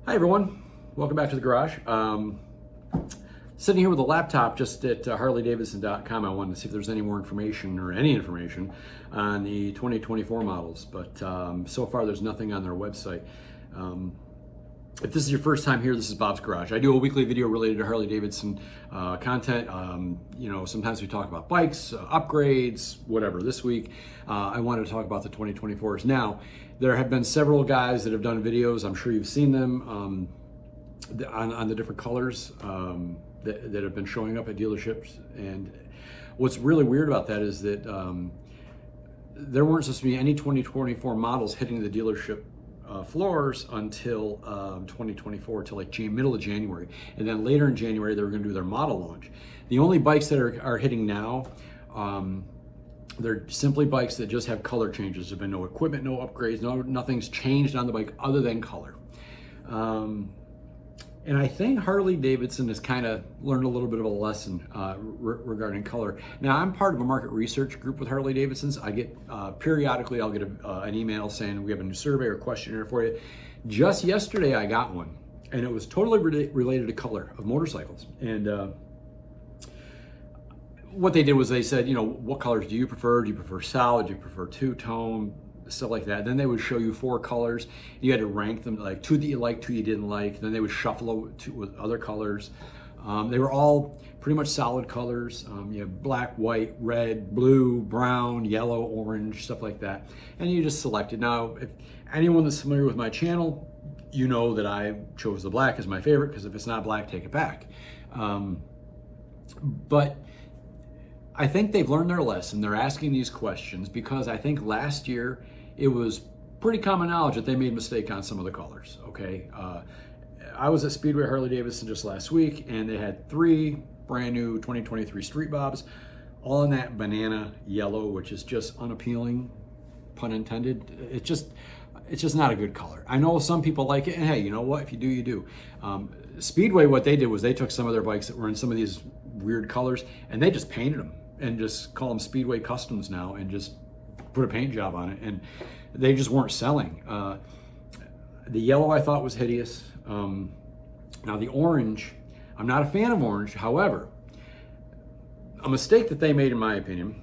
Hi everyone, welcome back to the garage. Sitting here with a laptop just at HarleyDavidson.com. I wanted to see if there's any more information or any information on the 2024 models, but so far there's nothing on their website. If this is your first time here, this is Bob's Garage. I do a weekly video related to Harley-Davidson content. Sometimes we talk about bikes, upgrades, whatever. This week, I wanted to talk about the 2024s. Now, there have been several guys that have done videos. I'm sure you've seen them on the different colors that have been showing up at dealerships. And what's really weird about that is that there weren't supposed to be any 2024 models hitting the dealership floors until 2024, till like middle of January, and then later in January they were going to do their model launch. The only bikes that are hitting now, they're simply bikes that just have color changes. There've been no equipment, no upgrades, nothing's changed on the bike other than color. And I think Harley-Davidson has kind of learned a little bit of a lesson regarding color. Now, I'm part of a market research group with Harley-Davidson's. I get, periodically, I'll get an email saying we have a new survey or questionnaire for you. Just yesterday, I got one, and it was totally related to color of motorcycles. And what they did was they said, what colors do you prefer? Do you prefer solid? Do you prefer two-tone? Stuff like that. Then they would show you 4 colors. You had to rank them, like 2 that you liked, 2 you didn't like. Then they would shuffle with other colors. They were all pretty much solid colors. You have black, white, red, blue, brown, yellow, orange, stuff like that. And you just selected. Now, if anyone that's familiar with my channel, you know that I chose the black as my favorite, because if it's not black, take it back. But I think they've learned their lesson. They're asking these questions because I think last year it was pretty common knowledge that they made a mistake on some of the colors, okay? I was at Speedway Harley-Davidson just last week, and they had 3 brand new 2023 Street Bobs, all in that banana yellow, which is just unappealing, pun intended. It's just not a good color. I know some people like it, and hey, you know what? If you do, you do. Speedway, what they did was they took some of their bikes that were in some of these weird colors, and they just painted them and just call them Speedway Customs now, and just put a paint job on it, and they just weren't selling. The yellow I thought was hideous. Now the orange, I'm not a fan of orange. However, a mistake that they made, in my opinion,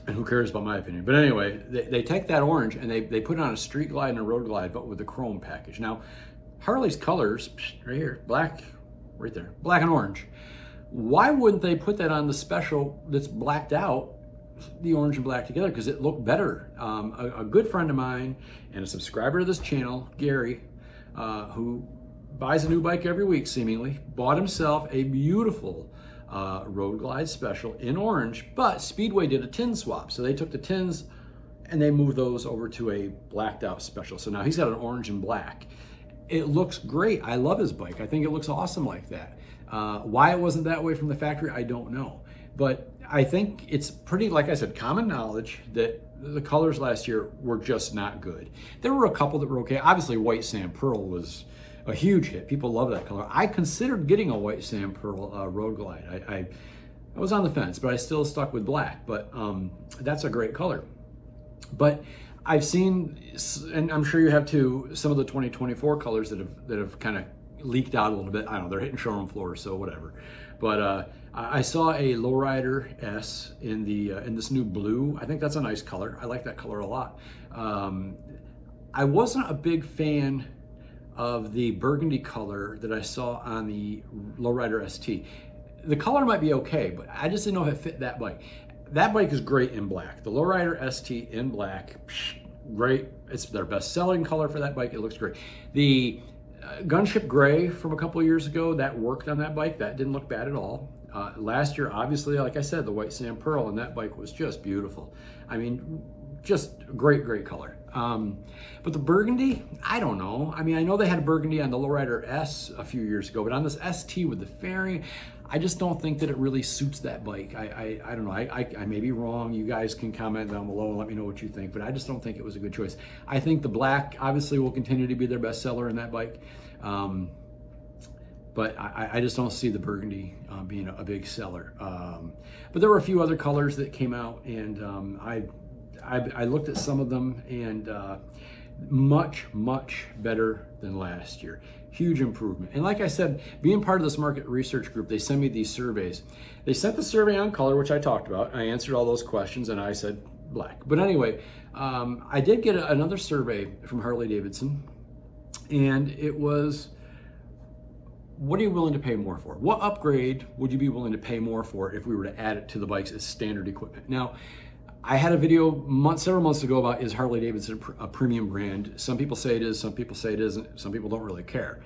and who cares about my opinion, but anyway, they take that orange and they put it on a street glide and a road glide, but with the chrome package. Now, Harley's colors, right here, black, right there, black and orange. Why wouldn't they put that on the special that's blacked out, the orange and black together? Because it looked better. A good friend of mine and a subscriber to this channel, Gary, who buys a new bike every week seemingly, bought himself a beautiful road glide special in orange, but Speedway did a tin swap. So they took the tins and they moved those over to a blacked out special. So now he's got an orange and black. It looks great. I love his bike. I think it looks awesome like that. Why it wasn't that way from the factory, I don't know. But I think it's pretty, like I said, common knowledge that the colors last year were just not good. There were a couple that were okay. Obviously, white sand pearl was a huge hit. People love that color. I considered getting a white sand pearl road glide. I was on the fence, but I still stuck with black. But that's a great color. But I've seen, and I'm sure you have too, some of the 2024 colors that have kind of leaked out a little bit. I don't know, they're hitting showroom floors, so whatever. But I saw a Lowrider S in this new blue. I think that's a nice color. I like that color a lot. I wasn't a big fan of the burgundy color that I saw on the Lowrider ST. The color might be okay, but I just didn't know if it fit that bike. That bike is great in black. The Lowrider ST in black, great. It's their best-selling color for that bike. It looks great. The Gunship Gray from a couple of years ago, that worked on that bike. That didn't look bad at all. Last year, obviously, like I said, the white sand pearl on that bike was just beautiful. I mean, just great, great color. But the burgundy, I don't know. I mean, I know they had a burgundy on the Lowrider S a few years ago, but on this ST with the fairing, I just don't think that it really suits that bike. I don't know. I may be wrong. You guys can comment down below and let me know what you think, but I just don't think it was a good choice. I think the black obviously will continue to be their best seller in that bike. But I just don't see the burgundy being a big seller. But there were a few other colors that came out, and I looked at some of them, and much, much better than last year. huge improvement. And like I said, being part of this market research group, they send me these surveys. They sent the survey on color, which I talked about. I answered all those questions and I said black. But anyway, I did get another survey from Harley-Davidson, and it was, what are you willing to pay more for? What upgrade would you be willing to pay more for if we were to add it to the bikes as standard equipment? Now, I had a video several months ago about, is Harley-Davidson a premium brand? Some people say it is, some people say it isn't, some people don't really care.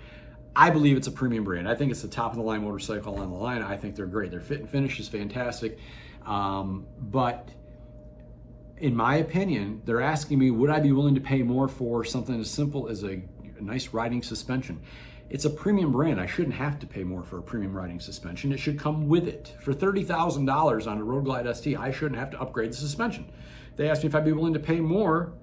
I believe it's a premium brand. I think it's the top of the line motorcycle on the line. I think they're great. Their fit and finish is fantastic. But in my opinion, they're asking me, would I be willing to pay more for something as simple as a nice riding suspension? It's a premium brand. I shouldn't have to pay more for a premium riding suspension. It should come with it. For $30,000 on a Road Glide ST, I shouldn't have to upgrade the suspension. They asked me if I'd be willing to pay more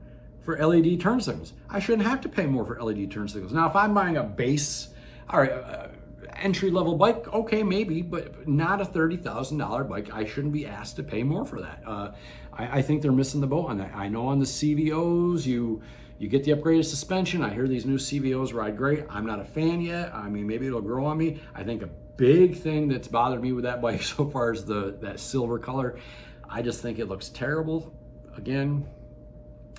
for LED turn signals. I shouldn't have to pay more for LED turn signals. Now, if I'm buying a base, all right, entry-level bike, okay, maybe, but not a $30,000 bike. I shouldn't be asked to pay more for that. I think they're missing the boat on that. I know on the CVOs, you get the upgraded suspension. I hear these new CVOs ride great. I'm not a fan yet. I mean, maybe it'll grow on me. I think a big thing that's bothered me with that bike so far is that silver color. I just think it looks terrible. Again,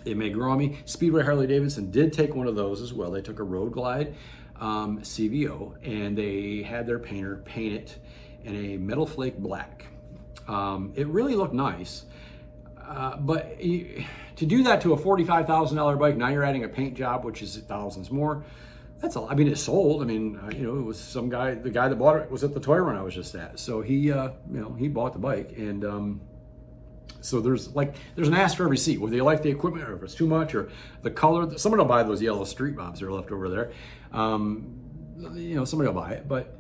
it may grow on me. Speedway Harley-Davidson did take one of those as well. They took a Road Glide CVO, and they had their painter paint it in a metal flake black. It really looked nice. But to do that to a $45,000 bike, now you're adding a paint job, which is thousands more. That's all. I mean, it sold. I mean, it was some guy. The guy that bought it was at the toy run I was just at. So he bought the bike, and so there's an ass for every seat. Whether you like the equipment or if it's too much or the color. Somebody will buy those yellow street bobs that are left over there. Somebody will buy it, but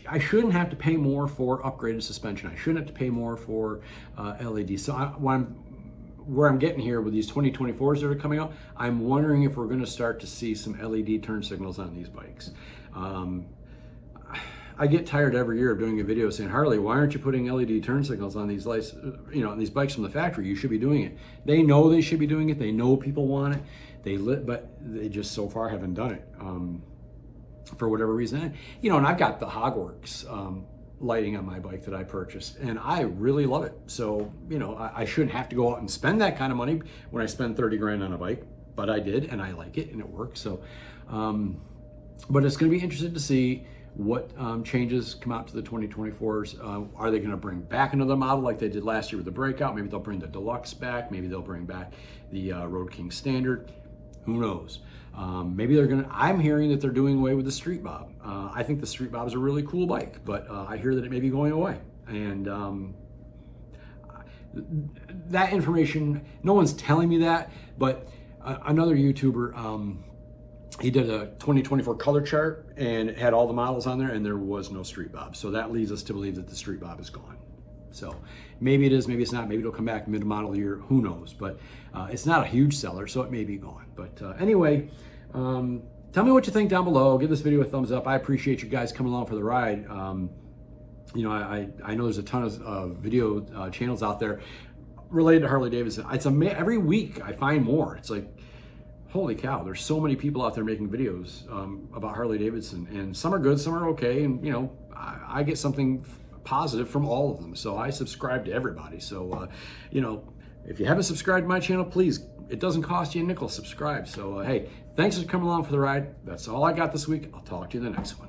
I shouldn't have to pay more for upgraded suspension. I shouldn't have to pay more for LED. So where I'm getting here with these 2024s that are coming out, I'm wondering if we're going to start to see some LED turn signals on these bikes. I get tired every year of doing a video saying, Harley, why aren't you putting LED turn signals on these lights, on these bikes from the factory? You should be doing it. They know they should be doing it. They know people want it. But they just so far haven't done it for whatever reason. And I've got the Hogworks lighting on my bike that I purchased, and I really love it. So, I shouldn't have to go out and spend that kind of money when I spend 30 grand on a bike, but I did, and I like it, and it works. So, but it's going to be interesting to see what changes come out to the 2024s. Are they going to bring back another model like they did last year with the Breakout? Maybe they'll bring the Deluxe back. Maybe they'll bring back the Road King Standard. Who knows? Maybe they're gonna. I'm hearing that they're doing away with the Street Bob. I think the Street Bob is a really cool bike, but I hear that it may be going away. And that information, no one's telling me that. But another YouTuber, he did a 2024 color chart and it had all the models on there, and there was no Street Bob. So that leads us to believe that the Street Bob is gone. So maybe it is, maybe it's not. Maybe it'll come back mid-model year. Who knows? But it's not a huge seller, so it may be gone. But anyway, tell me what you think down below. Give this video a thumbs up. I appreciate you guys coming along for the ride. I know there's a ton of video channels out there related to Harley-Davidson. It's every week I find more. It's like, holy cow, there's so many people out there making videos about Harley-Davidson, and some are good, some are okay, and I get something positive from all of them. So I subscribe to everybody. So, if you haven't subscribed to my channel, please, it doesn't cost you a nickel, subscribe. So, hey, thanks for coming along for the ride. That's all I got this week. I'll talk to you in the next one.